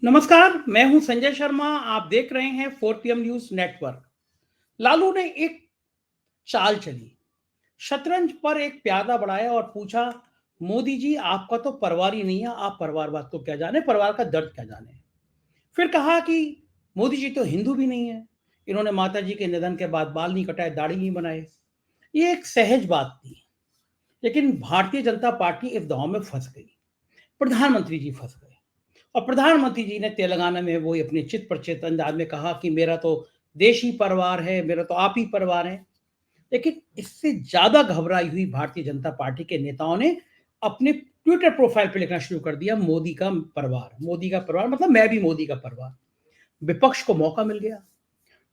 नमस्कार, मैं हूं संजय शर्मा। आप देख रहे हैं 4 PM न्यूज नेटवर्क। लालू ने एक चाल चली, शतरंज पर एक प्यादा बढ़ाया और पूछा, मोदी जी आपका तो परिवार ही नहीं है, आप परिवारवाद को क्या जाने, परिवार का दर्द क्या जाने। फिर कहा कि मोदी जी तो हिंदू भी नहीं है, इन्होंने माता जी के निधन के बाद बाल नहीं कटाए, दाढ़ी नहीं बनाए। ये एक सहज बात थी, लेकिन भारतीय जनता पार्टी इस दांव में फंस गई। प्रधानमंत्री जी फंस गए और प्रधानमंत्री जी ने तेलंगाना में वो अपने चित पर चित अंदाज में कहा कि मेरा तो देश ही परिवार है, मेरा तो आप ही परिवार है। लेकिन इससे ज्यादा घबराई हुई भारतीय जनता पार्टी के नेताओं ने अपने ट्विटर प्रोफाइल पे लिखना शुरू कर दिया, मोदी का परिवार, मोदी का परिवार मतलब मैं भी मोदी का परिवार। विपक्ष को मौका मिल गया।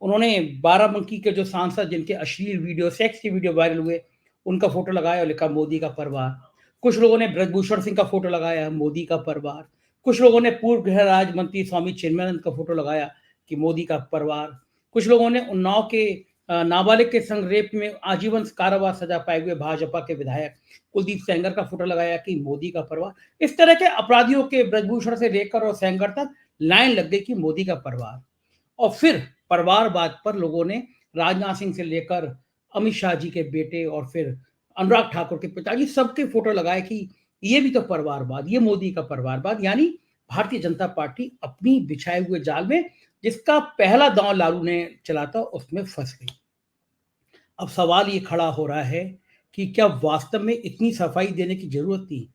उन्होंने बाराबंकी के जो सांसद जिनके अश्लील वीडियो, सेक्स के वीडियो वायरल हुए, उनका फोटो लगाया और लिखा मोदी का परिवार। कुछ लोगों ने ब्रजभूषण सिंह का फोटो लगाया, मोदी का परिवार। कुछ लोगों ने पूर्व गृह राज्य मंत्री स्वामी चिन्मयानंद का फोटो लगाया कि मोदी का परिवार। कुछ लोगों ने उन्नाव के नाबालिग के संग रेप में आजीवन कारावास सजा पाए हुए भाजपा के विधायक कुलदीप सेंगर का फोटो लगाया कि मोदी का परिवार। इस तरह के अपराधियों के ब्रजभूषण से लेकर और सेंगर तक लाइन लग गई कि मोदी का परिवार। और फिर परिवारवाद पर लोगों ने राजनाथ सिंह से लेकर अमित शाह जी के बेटे और फिर अनुराग ठाकुर के पिताजी सबके फोटो लगाए कि ये भी तो परिवारवाद, ये मोदी का परिवारवाद। यानी भारतीय जनता पार्टी अपनी बिछाए हुए जाल में, जिसका पहला दांव लालू ने चला था, उसमें फंस गई। अब सवाल ये खड़ा हो रहा है कि क्या वास्तव में इतनी सफाई देने की जरूरत थी।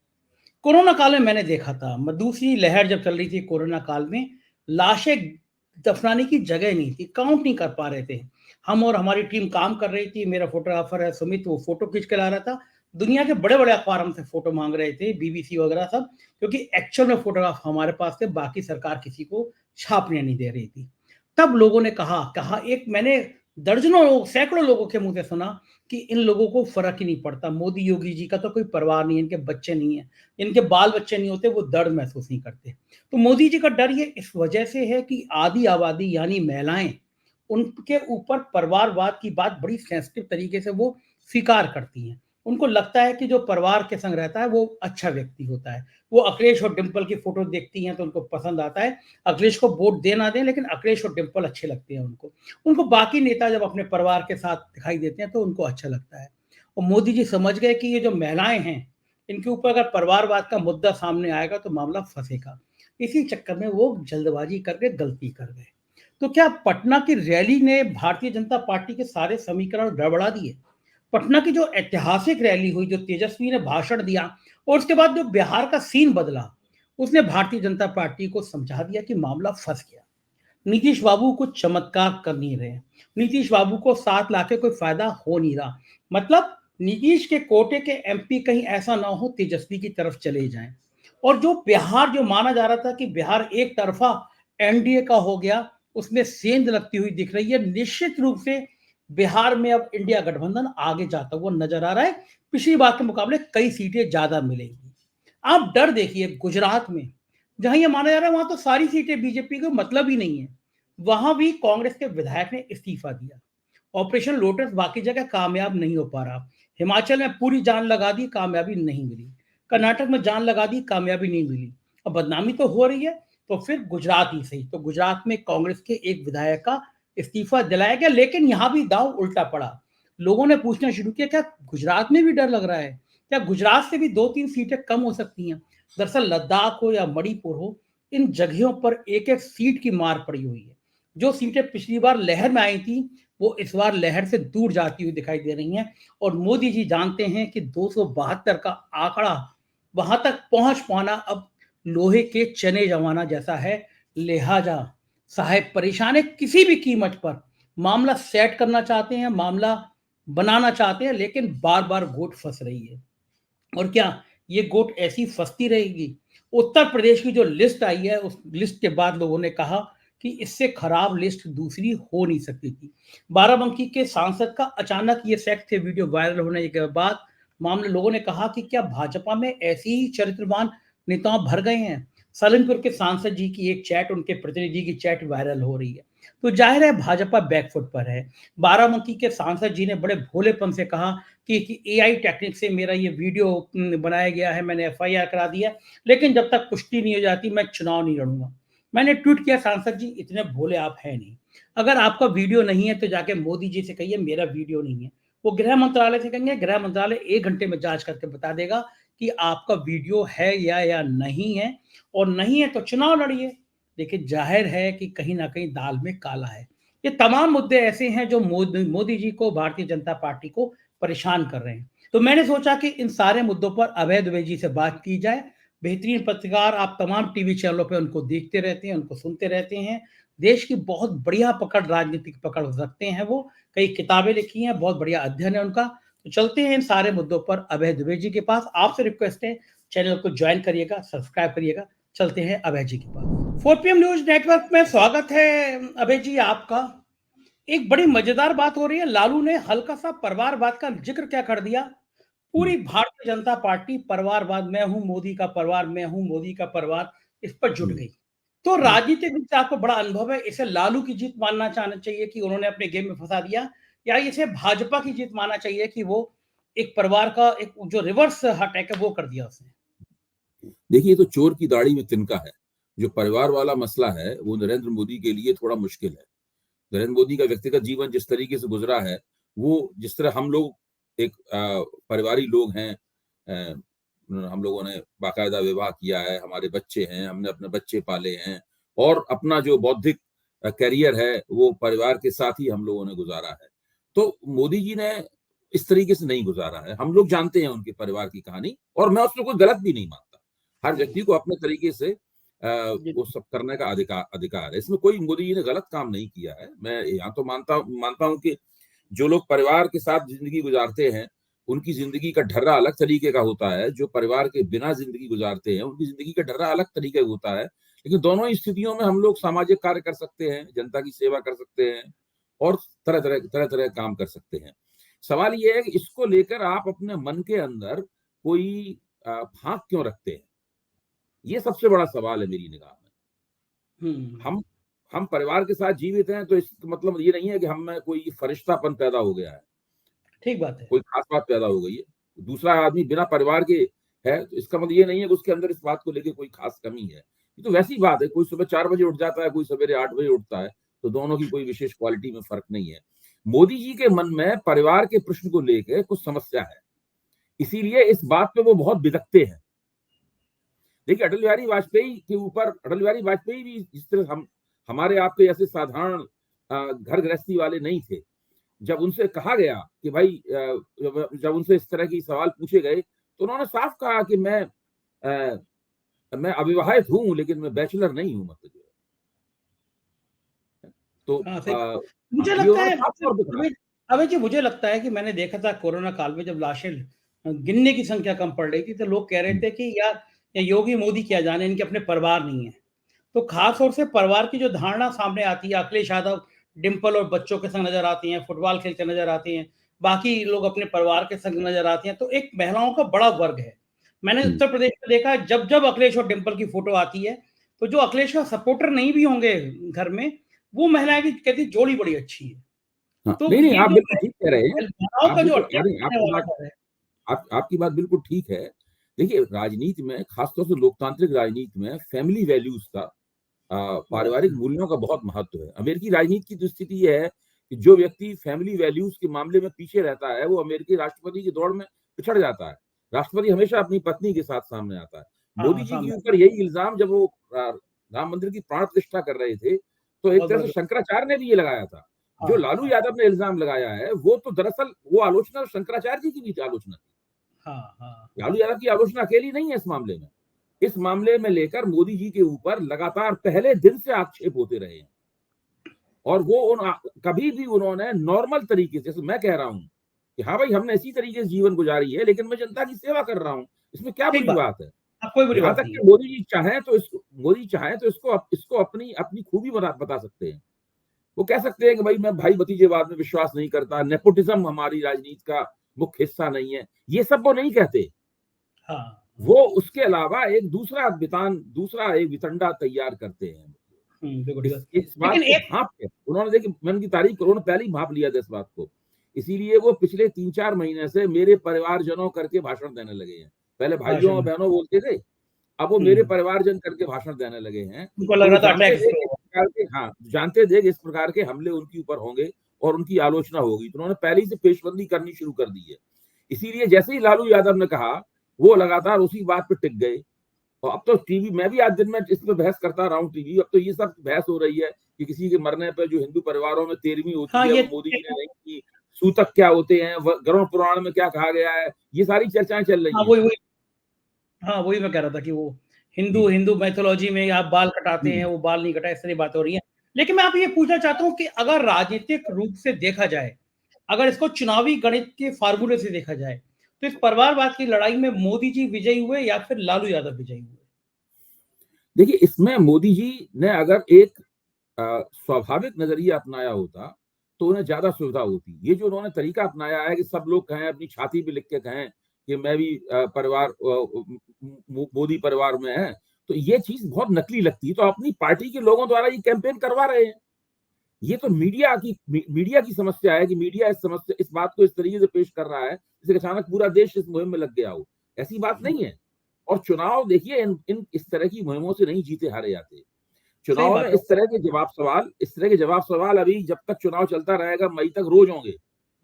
कोरोना काल में मैंने देखा था, दूसरी लहर जब चल रही थी कोरोना काल में, लाशें दफनाने की जगह नहीं थी, काउंट नहीं कर पा रहे थे। हम और हमारी टीम काम कर रही थी, मेरा फोटोग्राफर है सुमित, वो फोटो खींच के ला रहा था। दुनिया के बड़े बड़े अखबार हमसे फोटो मांग रहे थे, बीबीसी वगैरह सब, क्योंकि एक्चुअल में फोटोग्राफ हमारे पास थे, बाकी सरकार किसी को छापने नहीं दे रही थी। तब लोगों ने कहा कहा एक मैंने दर्जनों लोग, सैकड़ों लोगों के मुंह से सुना कि इन लोगों को फर्क ही नहीं पड़ता, मोदी योगी जी का तो कोई परवाह नहीं है, इनके बच्चे नहीं है, इनके बाल बच्चे नहीं होते, वो दर्द महसूस नहीं करते। तो मोदी जी का डर ये इस वजह से है कि आधी आबादी यानी महिलाएं, उनके ऊपर परिवारवाद की बात बड़ी सेंसिटिव तरीके से वो स्वीकार करती हैं। उनको लगता है कि जो परिवार के संग रहता है वो अच्छा व्यक्ति होता है। वो अखिलेश और डिंपल की फोटो देखती हैं तो उनको पसंद आता है। अखिलेश को वोट दे ना दें, लेकिन अखिलेश और डिंपल अच्छे लगते हैं उनको। उनको बाकी नेता जब अपने परिवार के साथ दिखाई देते हैं तो उनको अच्छा लगता है। और मोदी जी समझ गए कि ये जो महिलाएं हैं, इनके ऊपर अगर परिवारवाद का मुद्दा सामने आएगा तो मामला फंसेगा। इसी चक्कर में वो जल्दबाजी करके गलती कर गए। तो क्या पटना की रैली ने भारतीय जनता पार्टी के सारे समीकरण गड़बड़ा दिए? पटना की जो ऐतिहासिक रैली हुई, जो तेजस्वी ने भाषण दिया और उसके बाद जो बिहार का सीन बदला, उसने भारतीय जनता पार्टी को समझा दिया कि मामला फंस गया। नीतीश बाबू कुछ चमत्कार कर नहीं रहे। नीतीश बाबू को साथ लाके कोई फायदा हो नहीं रहा। मतलब नीतीश के कोटे के एमपी कहीं ऐसा ना हो तेजस्वी की तरफ चले जाएं। और जो बिहार जो माना जा रहा था कि बिहार एक तरफा एनडीए का हो गया, उसमें सेंध लगती हुई दिख रही है। निश्चित रूप से बिहार में अब इंडिया गठबंधन आगे जाता हुआ नजर आ रहा है। पिछली बार के मुकाबले कई सीटें ज्यादा मिलेंगी। आप डर देखिए गुजरात में, जहां ये माना जा रहा है वहां तो सारी सीटें बीजेपी को मतलब ही नहीं है, वहां भी कांग्रेस के विधायक ने इस्तीफा दिया। ऑपरेशन लोटस बाकी जगह कामयाब नहीं हो पा रहा। हिमाचल में पूरी जान लगा दी, कामयाबी नहीं मिली। कर्नाटक में जान लगा दी, कामयाबी नहीं मिली। अब बदनामी तो हो रही है, तो फिर गुजरात ही सही। तो गुजरात में कांग्रेस के एक विधायक का इस्तीफा दिलाया गया, लेकिन यहां भी दांव उल्टा पड़ा। लोगों ने पूछना शुरू किया, क्या गुजरात में भी डर लग रहा है? क्या गुजरात से भी 2-3 सीटें कम हो सकती हैं? दरअसल लद्दाख हो या मणिपुर हो, इन जगहों पर एक एक सीट की मार पड़ी हुई है। जो सीटें पिछली बार लहर में आई थी, वो इस बार लहर से दूर जाती हुई दिखाई दे रही हैं। और मोदी जी जानते हैं कि 272 का आंकड़ा, वहां तक पहुंच पाना अब लोहे के चने जमाना जैसा है। लिहाजा साहेब परेशान है, किसी भी कीमत पर मामला सेट करना चाहते हैं, मामला बनाना चाहते हैं, लेकिन बार बार गोट फंस रही है। और क्या ये गोट ऐसी फंसती रहेगी? उत्तर प्रदेश की जो लिस्ट आई है, उस लिस्ट के बाद लोगों ने कहा कि इससे खराब लिस्ट दूसरी हो नहीं सकती थी। बाराबंकी के सांसद का अचानक ये सेक्स थे वीडियो वायरल होने के बाद मामले, लोगों ने कहा कि क्या भाजपा में ऐसे ही चरित्रवान नेता भर गए हैं? सलेमपुर के सांसद जी की एक चैट, उनके प्रतिनिधि की चैट वायरल हो रही है, तो जाहिर है भाजपा बैकफुट पर है। बाराबंकी के सांसद जी ने बड़े भोलेपन से कहा कि एआई टेक्निक से मेरा ये वीडियो बनाया गया है, मैंने एफआईआर करा दिया, लेकिन जब तक पुष्टि नहीं हो जाती मैं चुनाव नहीं लड़ूंगा। मैंने ट्वीट किया, सांसद जी इतने भोले आप हैं नहीं, अगर आपका वीडियो नहीं है तो जाके मोदी जी से कहिए मेरा वीडियो नहीं है। वो गृह मंत्रालय से कहेंगे, गृह मंत्रालय 1 घंटे में जांच करके बता देगा कि आपका वीडियो है या नहीं है, और नहीं है तो चुनाव लड़िए। लेकिन जाहिर है कि कहीं न कहीं दाल में काला है। ये तमाम मुद्दे ऐसे हैं जो मोदी जी को, भारतीय जनता पार्टी को परेशान कर रहे हैं। तो मैंने सोचा कि इन सारे मुद्दों पर अभय दुबे जी से बात की जाए। बेहतरीन पत्रकार, आप तमाम टीवी चैनलों पे उनको देखते रहते हैं, उनको सुनते रहते हैं। देश की बहुत बढ़िया पकड़, राजनीतिक पकड़ रखते हैं वो। कई किताबें लिखी हैं, बहुत बढ़िया अध्ययन है उनका। तो चलते हैं इन सारे मुद्दों पर अभय दुबे जी के पास। आपसे रिक्वेस्ट है, चैनल को ज्वाइन करिएगा, सब्सक्राइब करिएगा। चलते हैं अभय जी के पास। 4 पीएम न्यूज़ नेटवर्क में स्वागत है अभय जी आपका। एक बड़ी मजेदार बात हो रही है, लालू ने हल्का-सा परिवारवाद का ज़िक्र क्या कर दिया। पूरी भारतीय जनता पार्टी परिवारवाद, मैं हूँ मोदी का परिवार, मैं हूँ मोदी का परिवार, इस पर जुट गई। तो राजनीतिक रूप से आपको बड़ा अनुभव है, इसे लालू की जीत मानना चाहना चाहिए कि उन्होंने अपने गेम में फँसा दिया, या इसे भाजपा की जीत मानना चाहिए कि वो एक परिवार का एक जो रिवर्स अटैक है वो कर दिया उसने? देखिए, ये तो चोर की दाढ़ी में तिनका है। जो परिवार वाला मसला है, वो नरेंद्र मोदी के लिए थोड़ा मुश्किल है। नरेंद्र मोदी का व्यक्तिगत जीवन जिस तरीके से गुजरा है, वो जिस तरह हम लोग एक परिवारी लोग हैं, हम लोगों ने बाकायदा विवाह किया है, हमारे बच्चे हैं, हमने अपने बच्चे पाले हैं और अपना जो बौद्धिक करियर है, वो परिवार के साथ ही हम लोगों ने गुजारा है। तो मोदी जी ने इस तरीके से नहीं गुजारा है। हम लोग जानते हैं उनके परिवार की कहानी और मैं उसमें कोई गलत भी नहीं मानता। हर व्यक्ति को अपने तरीके से जी, वो सब करने का अधिकार है। इसमें कोई मोदी जी ने गलत काम नहीं किया है। मैं यहाँ तो मानता हूँ कि जो लोग परिवार के साथ ज़िंदगी गुज़ारते हैं, उनकी ज़िंदगी का ढर्रा अलग तरीके का होता है। जो परिवार के बिना ज़िंदगी गुज़ारते हैं, उनकी ज़िंदगी का ढर्रा अलग तरीके का होता है। लेकिन दोनों ही स्थितियों में हम लोग सामाजिक कार्य कर सकते हैं, जनता की सेवा कर सकते हैं और तरह-तरह काम कर सकते हैं। सवाल ये है कि इसको लेकर आप अपने मन के अंदर कोई फाँक क्यों रखते हैं? ये सबसे बड़ा सवाल है मेरी निगाह में। हुँ, हम हम परिवार के साथ जीवित हैं तो इसका मतलब ये नहीं है कि हम में कोई फरिश्तापन पैदा हो गया है, ठीक बात है। कोई खास बात पैदा हो गई है। दूसरा आदमी बिना परिवार के है तो इसका मतलब ये नहीं है कि उसके अंदर इस बात को लेके कोई खास कमी है। ये तो वैसी बात है, कोई सुबह 4 बजे उठ जाता है, कोई सवेरे 8 बजे उठता है, तो दोनों की कोई विशेष क्वालिटी में फ़र्क नहीं है। मोदी जी के मन में परिवार के प्रश्न को लेके कुछ समस्या है, इसीलिए इस बात पे वो बहुत बिदकते हैं। देखिए, अटल बिहारी वाजपेयी भी जिस तरह हम हमारे आपके ऐसे साधारण घर गृहस्थी वाले नहीं थे। जब उनसे कहा गया कि भाई जब उनसे इस तरह की सवाल पूछे गए, तो उन्होंने साफ कहा कि मैं अविवाहित हूँ, लेकिन मैं बैचलर नहीं हूँ मतलब जो है। तो हाँ, सही। मुझे ये लगता उन्होंने है साफ तौर पे कहा। अभी अभी जी, मुझे लगता है कि मैंने देखा था कोरोना काल में जब लाशें गिनने की संख्या कम पड़ रही थी, तो लोग कह रहे हुँ, थे कि यार ये योगी मोदी क्या जाने, इनके अपने परिवार नहीं है। तो खास तौर से परिवार की जो धारणा सामने आती है, अखिलेश यादव डिंपल और बच्चों के संग नजर आती हैं, फुटबॉल खेलते नजर आते हैं, बाकी लोग अपने परिवार के संग नजर आते हैं, तो एक महिलाओं का बड़ा वर्ग है। मैंने हुँ। उत्तर प्रदेश में देखा, जब जब अखिलेश और डिंपल की फोटो आती है, तो जो अखिलेश का सपोर्टर नहीं भी होंगे घर में, वो महिलाएं भी कहती जोड़ी बड़ी अच्छी है। हाँ, तो नहीं, ये आप जो बिल्कुल ठीक कह रहे हैं। महिलाओं आप का जो बिल्कुल अटैक अरे करने वाला डर है। आपकी बात बिल्कुल ठीक है। देखिए, राजनीति में खासतौर से लोकतांत्रिक राजनीति में फैमिली वैल्यूज़ का बहुत। पारिवारिक मूल्यों का बहुत महत्व है। अमेरिकी राजनीति की तो स्थिति ये है कि जो व्यक्ति फैमिली वैल्यूज़ के मामले में पीछे रहता है, वो अमेरिकी राष्ट्रपति की दौड़ में पिछड़ जाता है। राष्ट्रपति हमेशा अपनी पत्नी के साथ सामने आता है। मोदी हाँ, जी के सामने। ऊपर यही इल्ज़ाम जब वो राम मंदिर की प्राण प्रतिष्ठा कर रहे थे, तो एक बहुत तरह बड़ा से जो। शंकराचार्य ने भी ये लगाया था। जो हाँ, लालू हाँ, यादव ने इल्ज़ाम लगाया है, वो तो दरअसल वो आलोचना शंकराचार्य जी की भी आलोचना थी। हाँ, हाँ, लालू यादव की आलोचना अकेली नहीं है इस मामले में। इस मामले में लेकर मोदी जी के ऊपर लगातार पहले दिन से आक्षेप होते रहे हैं और वो कभी भी उन्होंने नॉर्मल तरीके से, जैसे मैं कह रहा हूँ कि हाँ भाई, हमने इसी तरीके से जीवन गुजारी है, लेकिन मैं जनता की सेवा कर रहा हूँ, इसमें क्या ठीक बुरी बात। बात है? हाँ, कोई बुरी यहाँ बात तक नहीं है। कि मोदी चाहें तो इसको अपनी अपनी खूबी बता सकते हैं। वो कह सकते हैं कि भाई मैं भाई भतीजेवाद में विश्वास नहीं करता, नेपोटिज्म हमारी राजनीति का मुख्य हिस्सा नहीं है। ये सब वो नहीं कहते। हाँ, वो उसके अलावा दूसरा एक वितंडा तैयार करते हैं। बिल्कुल ठीक बात। इस बात लेकिन को एक। भाँप के उन्होंने, देखिए, मैं उनकी तारीफ करूँ, उन्होंने पहले ही भाँप लिया था इस बात को। इसीलिए वो पिछले 3-4 महीने से मेरे परिवारजनों करके भाषण देने लगे हैं। पहले भाइयों भाषण और में। बहनों बोलते थे, अब वो मेरे परिवारजन करके भाषण देने लगे हैं। उनको लग तो रहा वो था जानते अटैक थे शुरू कि इस होगा। प्रकार के, हाँ, जानते थे कि इस प्रकार के हमले उनके ऊपर होंगे और उनकी आलोचना होगी, तो उन्होंने पहले ही से पेशबंदी करनी शुरू कर दी है। इसीलिए जैसे ही लालू यादव ने कहा, वो लगातार उसी बात पे टिक गए। और अब तो टीवी, मैं भी आज दिन में इस पे बहस करता रहा हूँ टीवी, अब तो ये सब बहस हो रही है कि किसी के मरने पे जो हिंदू परिवारों में 13वीं होती हाँ, है ये वो मोदी जी ने नहीं की, सूतक क्या होते हैं, गरुड़ पुराण में क्या कहा गया है, ये सारी चर्चाएं चल हाँ, रही हैं। वही हाँ, वही मैं कह रहा था कि वो जी। हिंदू मैथोलॉजी में आप बाल कटाते हैं, वो बाल नहीं कटाए, इस तरह की बातें हो रही हैं। लेकिन मैं आपसे ये पूछना चाहता हूँ कि अगर राजनीतिक रूप से देखा जाए, अगर इसको चुनावी गणित के फ़ॉर्मूले से देखा जाए, तो इस परिवारवाद की लड़ाई में मोदी जी विजयी हुए या फिर लालू यादव विजयी हुए? देखिए, इसमें मोदी जी ने अगर एक स्वाभाविक नजरिया अपनाया होता तो उन्हें ज्यादा सुविधा होती। ये जो उन्होंने तरीका अपनाया है कि सब लोग कहें, अपनी छाती पे लिख के कहें कि मैं भी मोदी परिवार में है, तो ये चीज बहुत नकली लगती है। तो अपनी पार्टी के लोगों द्वारा ये कैंपेन करवा रहे हैं। ये तो मीडिया की समस्या है कि मीडिया इस बात को इस तरीके से पेश कर रहा है जैसे कि अचानक पूरा देश इस मुहिम में लग गया हो। ऐसी बात नहीं है। और चुनाव देखिए, इन इस तरह की मुहिमों से नहीं जीते हारे जाते। सही चुनाव में बात है। इस तरह के जवाब सवाल अभी जब तक चुनाव चलता रहेगा, मई तक रोज होंगे।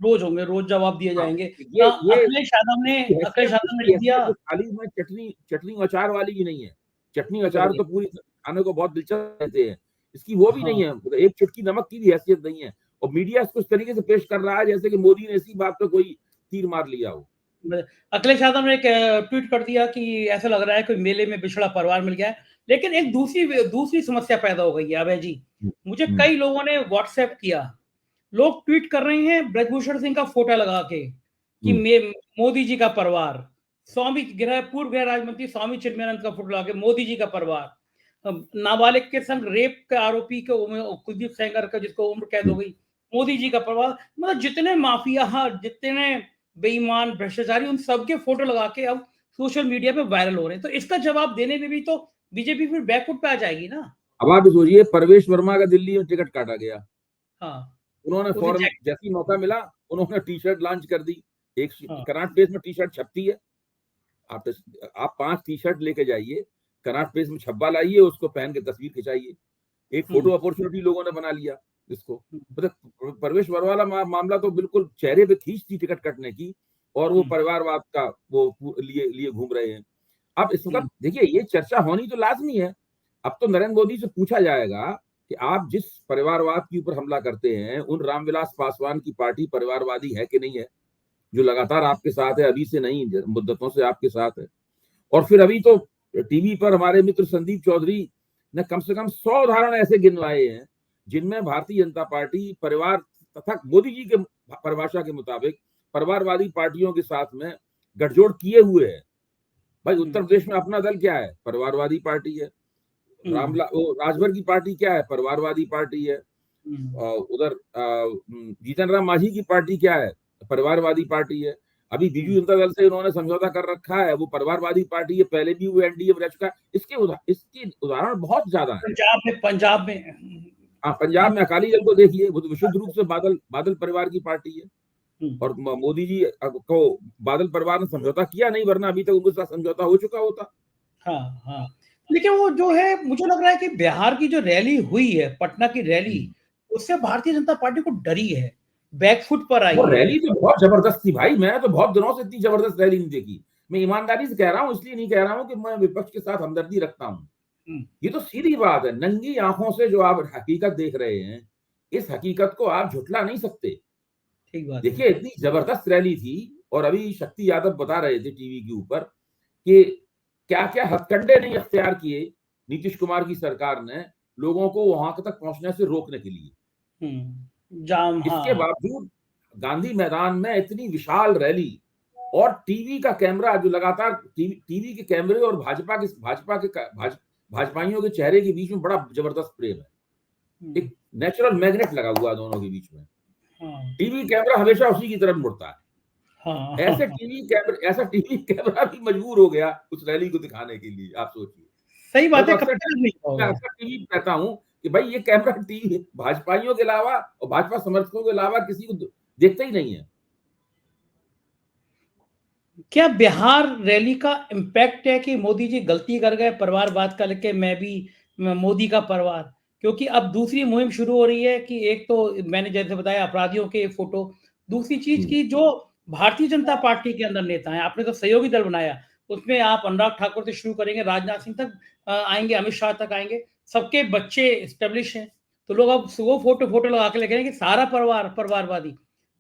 रोज़ होंगे, रोज़ जवाब दिए हाँ, जाएँगे। ये अखिलेश यादव ने इसकी लिख दिया। हैसियत तो खाली में चटनी और अचार वाली ही नहीं है। चटनी अचार बिल्कुल। तो पूरी खाने को बहुत दिलचस्प रहते हैं। इसकी वो भी नहीं हाँ। है, मतलब एक चुटकी नमक की भी हैसियत नहीं है। और मीडिया इसको इस तरीके से पेश कर रहा है जैसे कि मोदी ने इसी बात पे कोई तीर मार लिया हो। अखिलेश यादव ने एक ट्वीट कर दिया कि ऐसा लग रहा है कोई मेले में बिछड़ा परिवार मिल गया है। लेकिन एक दूसरी समस्या पैदा हो गई है अभय जी। हुँ, मुझे हुँ, कई लोगों ने व्हाट्सएप किया। लोग ट्वीट कर रहे हैं ब्रजभूषण सिंह का फोटो लगा के कि हुँ, मोदी जी का परिवार, पूर्व गृह राज्य स्वामी चिन्मयानंद का फोटो लगा के मोदी जी का परिवार, नाबालिग के संग रेप के आरोपी के कुलदीप सेंगर का जिसको उम्र कैद हुँ। हो गई, मोदी जी का परिवार। मतलब जितने माफिया, जितने बेईमान भ्रष्टाचारी, उन सबके फोटो लगा के अब सोशल मीडिया पे वायरल हो रहे हैं। तो इसका जवाब देने में भी तो बीजेपी फिर बैकफुट पे आ जाएगी ना। अब आप सोचिए, परवेश वर्मा का दिल्ली में टिकट काटा गया। हाँ। उन्होंने उसे फौरन चेक। जैसे ही मौका मिला, उन्होंने टी-शर्ट लॉन्च कर दी। एक हाँ। कनॉट प्लेस में टी-शर्ट छपती है। आप आप 5 टी-शर्ट लेके जाइए, कनॉट प्लेस में छब्बा लाइए, उसको पहन के तस्वीर खिंचाइए। एक फोटो हम्म। अपॉर्चुनिटी लोगों ने बना लिया इसको। मतलब परवेश वर्मा वाला मामला तो बिल्कुल चेहरे पे खींच थी टिकट कटने की, और वो हम्म। परिवारवाद का वो लिए लिए घूम रहे हैं। अब इस हम्म। वक़्त देखिए, ये चर्चा होनी तो लाज़मी है। अब तो नरेंद्र मोदी से पूछा जाएगा कि आप जिस परिवारवाद के ऊपर हमला करते हैं, उन रामविलास पासवान की पार्टी परिवारवादी है कि नहीं है? जो लगातार आपके साथ है, अभी से नहीं, मुद्दतों से आपके साथ है। और फिर अभी तो टीवी पर हमारे मित्र संदीप चौधरी ने कम से कम 100 उदाहरण ऐसे गिनवाए हैं, जिनमें भारतीय जनता पार्टी परिवार तथा मोदी जी के परिभाषा के मुताबिक परिवारवादी पार्टियों के साथ में गठजोड़ किए हुए है। भाई, उत्तर प्रदेश में अपना दल क्या है? परिवारवादी पार्टी है। हम्म। राजभर की पार्टी क्या है? परिवारवादी पार्टी है। हम्म। उधर जीतन राम मांझी की पार्टी क्या है? परिवारवादी पार्टी है। अभी बीजू हम्म। जनता दल से उन्होंने समझौता कर रखा है, वो परिवारवादी पार्टी है, पहले भी वो एनडीए में रह चुका है। इसके उदाहरण बहुत ज्यादा है। पंजाब में हाँ, पंजाब में अकाली दल को देखिए, वो तो विशुद्ध रूप से बादल बादल परिवार की पार्टी है। हम्म। और मोदी जी को बादल परिवार ने समझौता किया नहीं, वरना अभी तक उनके साथ समझौता हो चुका होता। हाँ, हाँ। लेकिन वो जो है, मुझे लग रहा है कि बिहार की जो रैली हुई है, पटना की रैली, हम्म। उससे भारतीय जनता पार्टी को डरी है, बैकफुट पर वो आई है। रैली तो बहुत जबरदस्त थी भाई। मैंने तो बहुत दिनों से इतनी जबरदस्त रैली नहीं देखी। मैं ईमानदारी से कह रहा हूँ, इसलिए नहीं कह रहा हूँ कि मैं विपक्ष के साथ हमदर्दी रखता हूँ। हुँ। ये तो सीधी बात है, नंगी आंखों से जो आप हकीकत देख रहे हैं, इस हकीकत को आप झुठला नहीं सकते। ठीक बात है। देखिए, इतनी जबरदस्त रैली थी। और अभी शक्ति यादव बता रहे थे टीवी के ऊपर कि क्या क्या हथकंडे नहीं अख्तियार किए नीतीश कुमार की सरकार ने लोगों को वहां तक पहुंचने से रोकने के लिए। हुँ। जाम, इसके हाँ। बावजूद गांधी मैदान में इतनी विशाल रैली, और टीवी का कैमरा जो लगातार टीवी के कैमरे और भाजपाइयों के चेहरे के बीच में बड़ा जबरदस्त प्रेम है। हुँ। एक नेचुरल मैग्नेट लगा हुआ है दोनों के बीच में। हाँ। टीवी कैमरा हमेशा उसी की तरफ मुड़ता है। हाँ, हाँ, हाँ। ऐसा टीवी कैमरा भी मजबूर हो गया उस रैली को दिखाने के लिए, आप सोचिए। सही मैं बात तो है, कब अक्सर तक नहीं मैं पाओगे। अक्सर टीवी पे कहता हूँ कि भाई, ये कैमरा टीवी भाजपाइयों के अलावा और भाजपा समर्थकों के अलावा किसी को देखता ही नहीं है। क्या बिहार रैली का इम्पैक्ट है कि मोदी जी गलती कर गए परिवारवाद का लेके मोदी का परिवार? क्योंकि अब दूसरी मुहिम शुरू हो रही है कि एक तो मैंने जैसे बताया अपराधियों के फोटो, दूसरी चीज़ हम्म, कि जो भारतीय जनता पार्टी के अंदर नेता हैं, आपने तो सहयोगी दल बनाया, उसमें आप अनुराग ठाकुर से शुरू करेंगे, राजनाथ सिंह तक आएँगे, अमित शाह तक आएँगे, सबके बच्चे एस्टेब्लिश हैं, तो लोग अब वो फोटो फोटो लगा के लिख रहे हैं कि सारा परिवार परिवारवादी।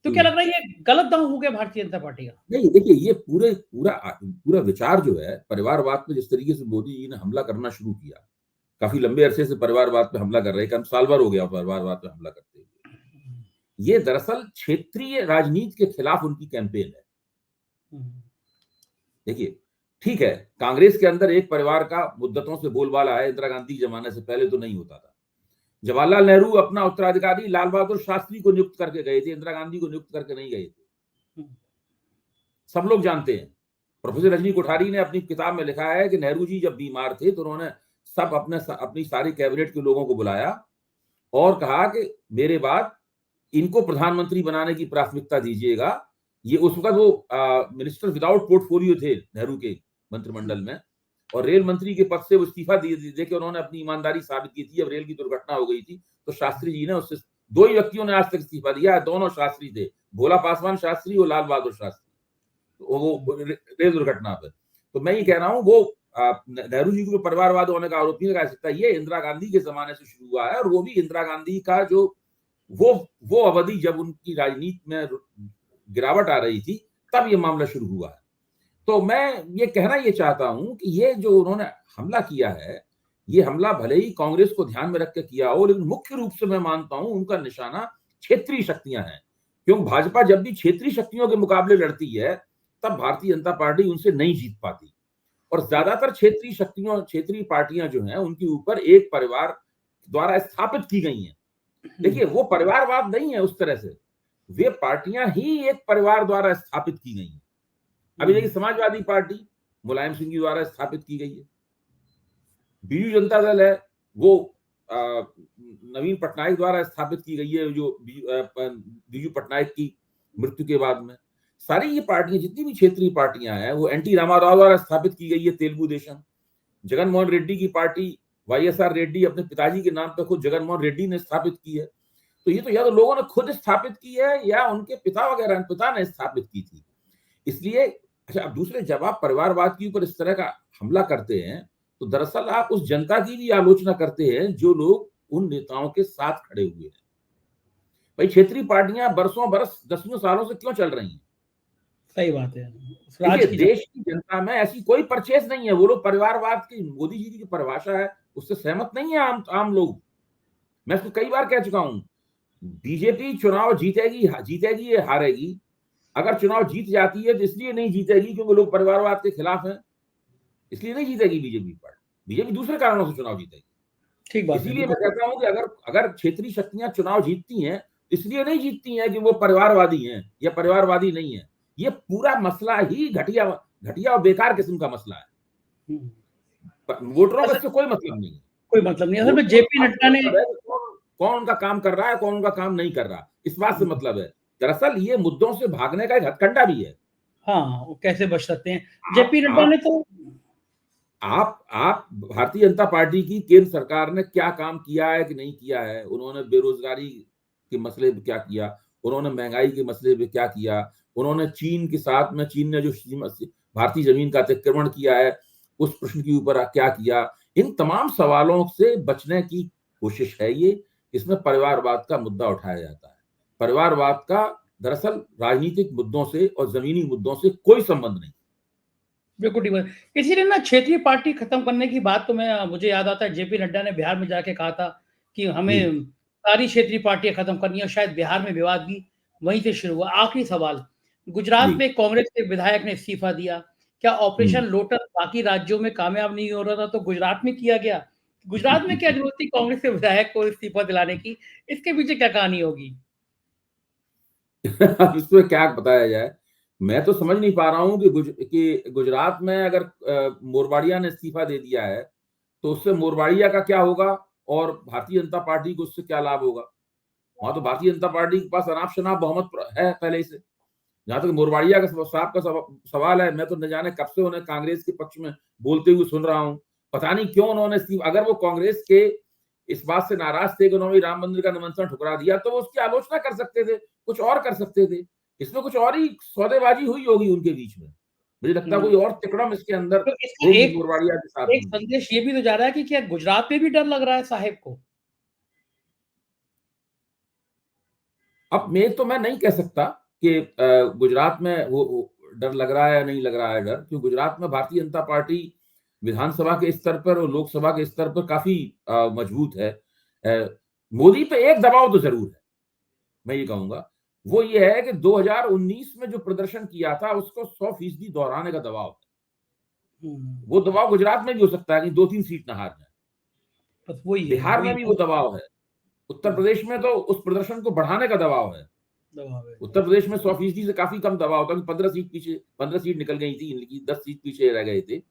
तो क्या हम्म। लग रहा है ये गलत दांव हो गया भारतीय जनता पार्टी का? नहीं, देखिए, ये पूरा विचार जो है परिवारवाद पे जिस तरीके से मोदी जी ने हमला करना शुरू किया, काफी लंबे अरसे से परिवारवाद पे हमला कर रहे हैं, कम साल भर हो गया परिवारवाद पे हमला करते हुए। ये दरअसल क्षेत्रीय राजनीति के खिलाफ उनकी कैंपेन है। हुँ। देखिए, ठीक है, कांग्रेस के अंदर एक परिवार का मुद्दतों से बोलबाला है, इंदिरा गांधी के जमाने से पहले तो नहीं होता था। जवाहरलाल नेहरू अपना उत्तराधिकारी लाल बहादुर शास्त्री को नियुक्त करके गए थे, इंदिरा गांधी को नियुक्त करके नहीं गए थे। हुँ। सब लोग जानते हैं। प्रोफेसर रजनी कोठारी ने अपनी किताब में लिखा है कि नेहरू जी जब बीमार थे तो उन्होंने अपनी सारी कैबिनेट के लोगों को बुलाया और कहा कि मेरे बाद इनको प्रधानमंत्री बनाने की प्राथमिकता दीजिएगा। ये उस वक्त वो मिनिस्टर विदाउट पोर्टफोलियो थे नेहरू के मंत्रिमंडल में, और रेल मंत्री के पद से वो इस्तीफा दे के उन्होंने अपनी ईमानदारी साबित की थी। अब रेल की दुर्घटना हो गई थी तो शास्त्री जी ने उससे, दो ही व्यक्तियों ने आज तक इस्तीफा दिया है, दोनों शास्त्री थे, भोला पासवान शास्त्री और लाल बहादुर शास्त्री, वो रेल दुर्घटना पे। तो मैं ये कह रहा हूँ, वो नेहरू जी को परिवारवाद होने का आरोप नहीं लगा सकता। ये इंदिरा गांधी के जमाने से शुरू हुआ है, और वो भी इंदिरा गांधी का जो वो वो अवधि जब उनकी राजनीति में गिरावट आ रही थी, तब ये मामला शुरू हुआ है। तो मैं ये कहना ये चाहता हूं कि ये जो उन्होंने हमला किया है, ये हमला भले ही कांग्रेस को ध्यान में रख के किया हो, लेकिन मुख्य रूप से मैं मानता हूं उनका निशाना क्षेत्रीय शक्तियां हैं। क्योंकि भाजपा जब भी क्षेत्रीय शक्तियों के मुकाबले लड़ती है, तब भारतीय जनता पार्टी उनसे नहीं जीत पाती। और ज्यादातर क्षेत्रीय पार्टियां जो हैं, उनके ऊपर एक परिवार द्वारा स्थापित की गई हैं। हुँ। देखिए, वो परिवारवाद नहीं है उस तरह से, वे पार्टियां ही एक परिवार द्वारा स्थापित की गई हैं। अभी देखिए, हुँ। समाजवादी पार्टी मुलायम सिंह जी द्वारा स्थापित की गई है। बीजू जनता दल है, वो नवीन पटनायक द्वारा स्थापित की गई है, जो बीजू पटनायक की मृत्यु के बाद में। सारी ये पार्टियां, जितनी भी क्षेत्रीय पार्टियां हैं, वो एनटी रामाराव द्वारा स्थापित की गई है, तेलुगु देशम। जगन मोहन रेड्डी की पार्टी, वाईएसआर रेड्डी, अपने पिताजी के नाम पर खुद जगन मोहन रेड्डी ने स्थापित की है। तो ये तो या तो लोगों ने खुद स्थापित की है, या उनके पिता ने स्थापित की थी। इसलिए अच्छा, अब दूसरे, जब आप परिवारवाद के ऊपर इस तरह का हमला करते हैं, तो दरअसल आप उस जनता की भी आलोचना करते हैं जो लोग उन नेताओं के साथ खड़े हुए हैं। भाई, क्षेत्रीय पार्टियां बरसों बरस, दसियों सालों से क्यों चल रही हैं? सही बात है। देखिए, राज की देश की जनता में ऐसी कोई परचेज नहीं है। वो लोग परिवारवाद की, मोदी जी की जो परिभाषा है, उससे सहमत नहीं है आम लोग। मैं इसको कई बार कह चुका हूं। बीजेपी चुनाव जीतेगी, जीतेगी या हारेगी। अगर चुनाव जीत जाती है तो इसलिए नहीं जीतेगी क्योंकि लोग परिवारवाद के खिलाफ हैं, इसलिए नहीं जीतेगी बीजेपी पार्टी। बीजेपी दूसरे कारणों से चुनाव जीतेगी। ठीक बात है, इसीलिए मैं बिल्कुल। कहता हूं कि अगर अगर क्षेत्रीय शक्तियां चुनाव जीतती हैं, इसलिए नहीं जीतती हैं कि वो परिवारवादी हैं या परिवारवादी नहीं है। ये पूरा मसला ही घटिया घटिया और बेकार किस्म का मसला है। हुँ। वोटरों का असल इससे कोई मतलब नहीं है। कोई मतलब नहीं है। असल में वोटरों जेपी का नड्डा ने मतलब है कि कौन कौन उनका काम कर रहा है, कौन उनका काम नहीं कर रहा, इस बात से मतलब है। दरअसल ये मुद्दों से भागने का एक हथकंडा भी है। हाँ, वो कैसे बच सकते हैं। आप जेपी नड्डा आप ने तो आप भारतीय जनता पार्टी की केंद्र सरकार ने क्या काम किया है कि नहीं किया है? उन्होंने बेरोजगारी के मसले पे क्या किया? उन्होंने महंगाई के मसले पे क्या किया? उन्होंने चीन के साथ में, चीन ने जो भारतीय जमीन का अतिक्रमण किया है, उस प्रश्न के ऊपर क्या किया? इन तमाम सवालों से बचने की कोशिश है ये। इसमें परिवारवाद का मुद्दा उठाया जाता है। परिवारवाद का दरअसल राजनीतिक मुद्दों से और जमीनी मुद्दों से कोई संबंध नहीं। बिल्कुल ठीक बात। इसीलिए ना क्षेत्रीय पार्टी खत्म करने की बात तो मुझे याद आता है जेपी नड्डा ने बिहार में जाके कहा था कि जी, हमें सारी क्षेत्रीय पार्टियाँ खत्म करनी है और शायद बिहार में विवाद भी वहीं से शुरू हुआ। आखिरी सवाल, गुजरात जी। में कांग्रेस के विधायक ने इस्तीफा दिया। क्या हुँ। ऑपरेशन लोटस बाकी राज्यों में कामयाब नहीं हो रहा था तो गुजरात में किया गया? गुजरात में क्या ज़रूरत थी कांग्रेस के विधायक को इस्तीफा दिलाने की? इसके पीछे क्या कहानी होगी? अब इसमें क्या बताया जाए? मैं तो समझ नहीं पा रहा हूँ कि गुजरात में अगर मोरवाड़िया ने इस्तीफा दे दिया है, तो उससे मोरवाड़िया का क्या होगा और भारतीय जनता पार्टी को उससे क्या लाभ होगा? वहाँ तो भारतीय जनता पार्टी के पास अनाप-शनाप बहुमत है पहले से। जहां तक मोरवाड़िया का साहब का सवाल है, मैं तो न जाने कब से उन्हें कांग्रेस के पक्ष में बोलते हुए सुन रहा हूं, पता नहीं क्यों उन्होंने, अगर वो कांग्रेस के इस बात से नाराज थे कि उन्होंने राम मंदिर का निमंत्रण ठुकरा दिया, तो वो उसकी आलोचना कर सकते थे, कुछ और कर सकते थे। इसमें कुछ और ही सौदेबाजी हुई होगी उनके बीच में, मुझे लगता है कोई और तिकड़म इसके अंदर तो इसका होगी एक मोरवाड़िया के साथ। एक संदेश ये भी तो जा रहा है कि क्या गुजरात में भी डर लग रहा है साहेब को? अब मैं नहीं कह सकता कि गुजरात में वो डर लग रहा है या नहीं लग रहा है डर, क्योंकि गुजरात में भारतीय जनता पार्टी विधानसभा के स्तर पर और लोकसभा के स्तर पर काफी मजबूत है। मोदी पे एक दबाव तो जरूर है, मैं ये कहूंगा, वो ये है कि 2019 में जो प्रदर्शन किया था उसको 100% दोहराने का दबाव है। वो दबाव गुजरात में भी हो सकता है कि 2-3 सीट ना हार जाए, बस वही है, बिहार में भी वो दबाव है, उत्तर प्रदेश में तो उस प्रदर्शन को बढ़ाने का दबाव है। उत्तर प्रदेश में 100% से काफी कम दबाव था, 15 सीट निकल गई थी इनकी, 10 सीट पीछे रह गए थे,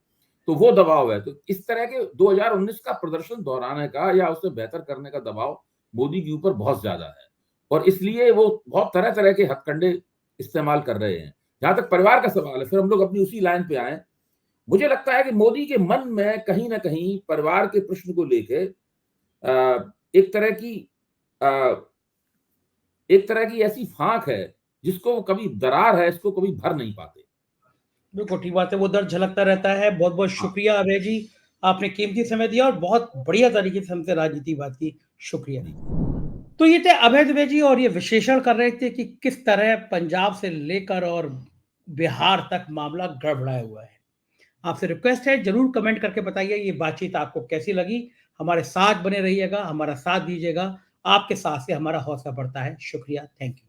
तो वो दबाव है। तो इस तरह के 2019 का प्रदर्शन दोहराने का या उसे बेहतर करने का दबाव मोदी के ऊपर बहुत ज्यादा है, और इसलिए वो बहुत तरह तरह के हथकंडे इस्तेमाल कर रहे हैं। जहां तक परिवार का सवाल है, फिर हम लोग अपनी उसी लाइन पे आए, मुझे लगता है कि मोदी के मन में कहीं ना कहीं परिवार के प्रश्न को लेकर एक तरह की ऐसी फांक है जिसको वो कभी दरार है, इसको कभी भर नहीं पाते। बिल्कुल ठीक बात है, वो दर्द झलकता रहता है। बहुत बहुत शुक्रिया अभय जी, आपने कीमती समय दिया और बहुत बढ़िया तरीके से हमसे राजनीति बात की, शुक्रिया। तो ये थे अभय दुबे जी, और ये विश्लेषण कर रहे थे कि किस तरह पंजाब से लेकर और बिहार तक मामला गड़बड़ाया हुआ है। आपसे रिक्वेस्ट है, जरूर कमेंट करके बताइए ये बातचीत आपको कैसी लगी। हमारे साथ बने रहिएगा, हमारा साथ दीजिएगा, आपके साथ से हमारा हौसला बढ़ता है। शुक्रिया, थैंक यू।